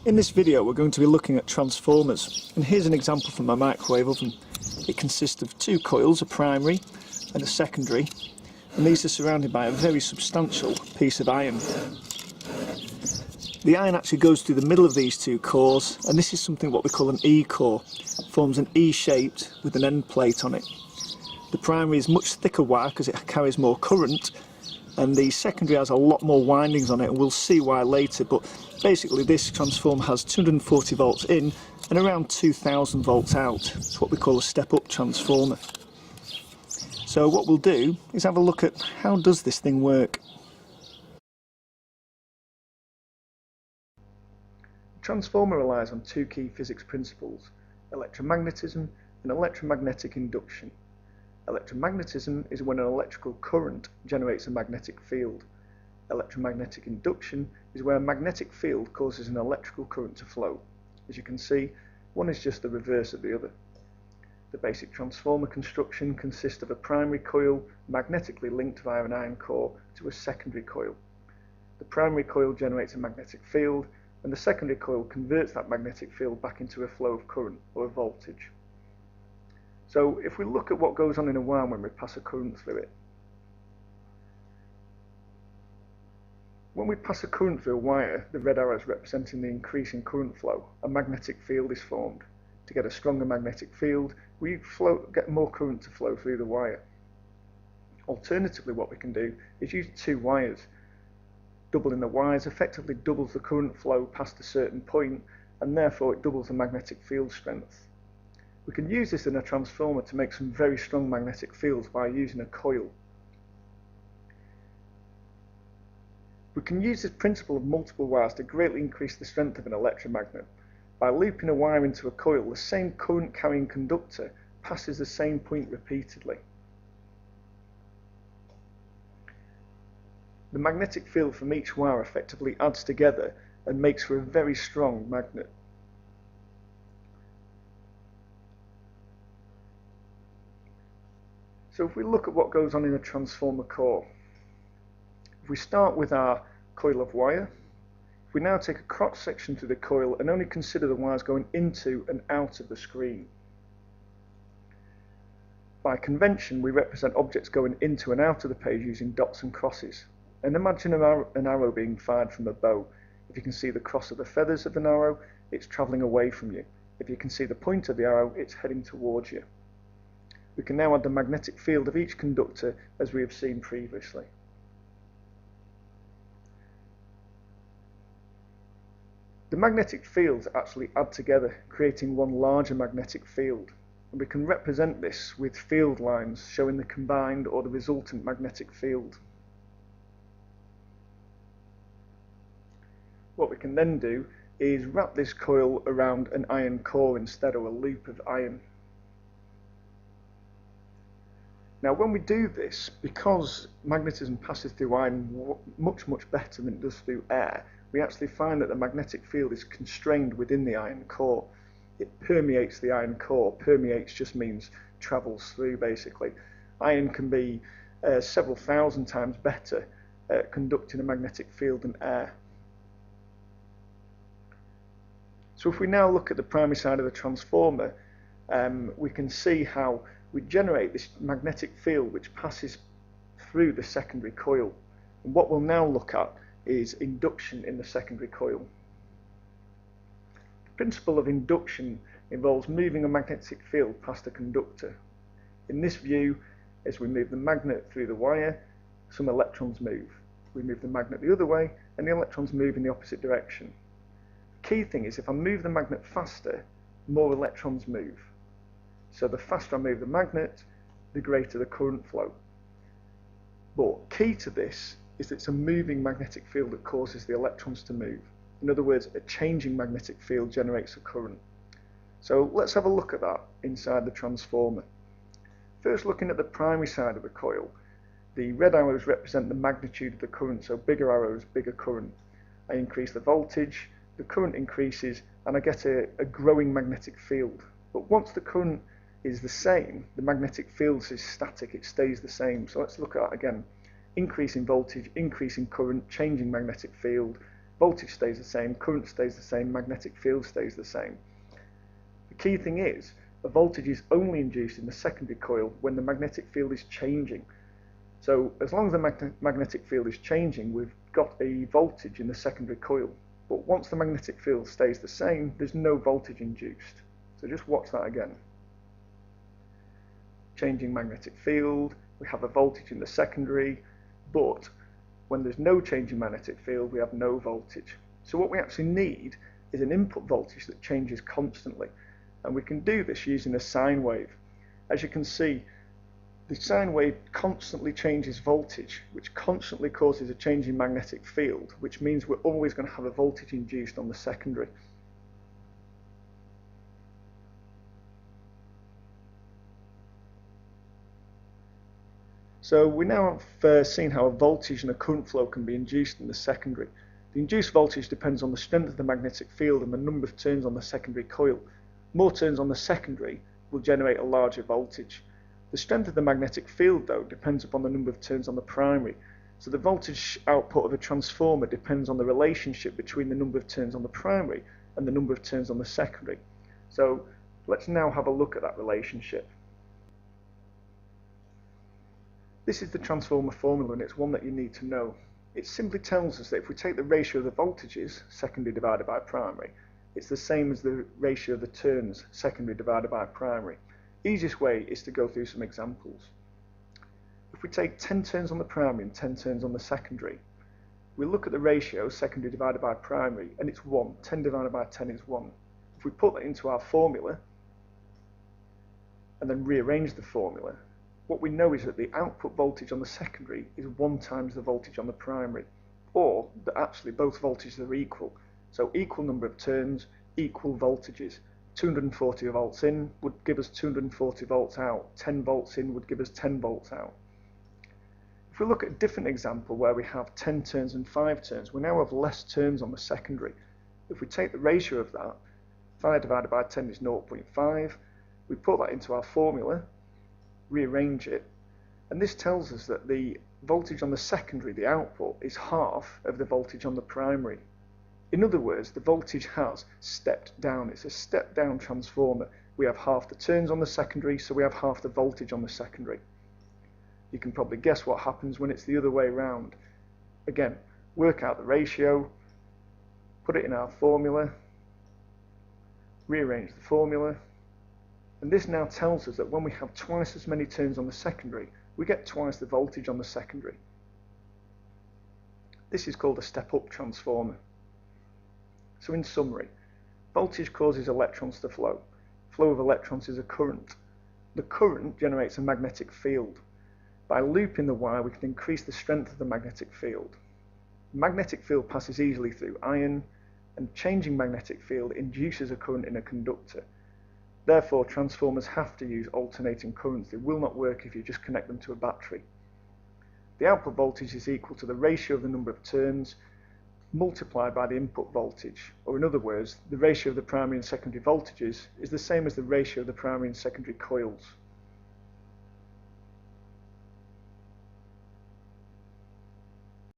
In this video we're going to be looking at transformers, and here's an example from my microwave oven. It consists of two coils, a primary and a secondary, and these are surrounded by a very substantial piece of iron. The iron actually goes through the middle of these two cores, and this is something what we call an E-core. It forms an E-shaped with an end plate on it. The primary is much thicker wire because it carries more current, and the secondary has a lot more windings on it, and we'll see why later. But basically this transformer has 240 volts in and around 2000 volts out. It's what we call a step-up transformer. So what we'll do is have a look at how does this thing work. A transformer relies on two key physics principles: electromagnetism and electromagnetic induction. Electromagnetism is when an electrical current generates a magnetic field. Electromagnetic induction is where a magnetic field causes an electrical current to flow. As you can see, one is just the reverse of the other. The basic transformer construction consists of a primary coil magnetically linked via an iron core to a secondary coil. The primary coil generates a magnetic field, and the secondary coil converts that magnetic field back into a flow of current or a voltage. So if we look at what goes on in a wire when we pass a current through it. When we pass a current through a wire, the red arrows representing the increase in current flow, a magnetic field is formed. To get a stronger magnetic field, we get more current to flow through the wire. Alternatively, what we can do is use two wires. Doubling the wires effectively doubles the current flow past a certain point, and therefore it doubles the magnetic field strength. We can use this in a transformer to make some very strong magnetic fields by using a coil. We can use this principle of multiple wires to greatly increase the strength of an electromagnet. By looping a wire into a coil, the same current carrying conductor passes the same point repeatedly. The magnetic field from each wire effectively adds together and makes for a very strong magnet. So if we look at what goes on in a transformer core, if we start with our coil of wire, if we now take a cross section through the coil and only consider the wires going into and out of the screen. By convention, we represent objects going into and out of the page using dots and crosses. And imagine an arrow being fired from a bow. If you can see the cross of the feathers of an arrow, it's travelling away from you. If you can see the point of the arrow, it's heading towards you. We can now add the magnetic field of each conductor as we have seen previously. The magnetic fields actually add together, creating one larger magnetic field, and we can represent this with field lines showing the combined or the resultant magnetic field. What we can then do is wrap this coil around an iron core instead, or a loop of iron. Now when we do this, because magnetism passes through iron much better than it does through air, we actually find that the magnetic field is constrained within the iron core. It permeates the iron core. Permeates just means travels through, basically. Iron can be several thousand times better at conducting a magnetic field than air. So if we now look at the primary side of the transformer, we can see how we generate this magnetic field which passes through the secondary coil. And what we'll now look at is induction in the secondary coil. The principle of induction involves moving a magnetic field past a conductor. In this view, as we move the magnet through the wire, some electrons move. We move the magnet the other way, and the electrons move in the opposite direction. The key thing is, if I move the magnet faster, more electrons move. So the faster I move the magnet, the greater the current flow. But key to this is that it's a moving magnetic field that causes the electrons to move. In other words, a changing magnetic field generates a current. So let's have a look at that inside the transformer. First, looking at the primary side of the coil, the red arrows represent the magnitude of the current, so bigger arrows, bigger current. I increase the voltage, the current increases, and I get a growing magnetic field. But once the current is the same, the magnetic field is static, it stays the same. So let's look at that again. Increasing voltage, increasing current, changing magnetic field, Voltage stays the same, current stays the same, magnetic field stays the same. The key thing is, a voltage is only induced in the secondary coil when the magnetic field is changing. So as long as the magnetic field is changing, we've got a voltage in the secondary coil. But once the magnetic field stays the same, there's no voltage induced. So just watch that again. Changing magnetic field, we have a voltage in the secondary, but when there's no change in magnetic field, we have no voltage. So what we actually need is an input voltage that changes constantly. And we can do this using a sine wave. As you can see, the sine wave constantly changes voltage, which constantly causes a change in magnetic field, which means we're always going to have a voltage induced on the secondary. So we now have seen how a voltage and a current flow can be induced in the secondary. The induced voltage depends on the strength of the magnetic field and the number of turns on the secondary coil. More turns on the secondary will generate a larger voltage. The strength of the magnetic field, though, depends upon the number of turns on the primary. So the voltage output of a transformer depends on the relationship between the number of turns on the primary and the number of turns on the secondary. So let's now have a look at that relationship. This is the transformer formula, and it's one that you need to know. It simply tells us that if we take the ratio of the voltages, secondary divided by primary, it's the same as the ratio of the turns, secondary divided by primary. Easiest way is to go through some examples. If we take 10 turns on the primary and 10 turns on the secondary, we look at the ratio, secondary divided by primary, and it's 1. 10 divided by 10 is 1. If we put that into our formula, and then rearrange the formula, what we know is that the output voltage on the secondary is 1 times the voltage on the primary, or that actually both voltages are equal. So equal number of turns, equal voltages. 240 volts in would give us 240 volts out. 10 volts in would give us 10 volts out. If we look at a different example where we have 10 turns and 5 turns, we now have less turns on the secondary. If we take the ratio of that, 5 divided by 10 is 0.5. We put that into our formula, rearrange it, and this tells us that the voltage on the secondary, the output, is half of the voltage on the primary. In other words, the voltage has stepped down. It's a step down transformer. We have half the turns on the secondary, so we have half the voltage on the secondary. You can probably guess what happens when it's the other way around. Again, work out the ratio, put it in our formula, rearrange the formula, and this now tells us that when we have twice as many turns on the secondary, we get twice the voltage on the secondary. This is called a step-up transformer. So in summary, voltage causes electrons to flow. Flow of electrons is a current. The current generates a magnetic field. By looping the wire, we can increase the strength of the magnetic field. The magnetic field passes easily through iron, and changing magnetic field induces a current in a conductor. Therefore, transformers have to use alternating currents. They will not work if you just connect them to a battery. The output voltage is equal to the ratio of the number of turns multiplied by the input voltage, or in other words, the ratio of the primary and secondary voltages is the same as the ratio of the primary and secondary coils.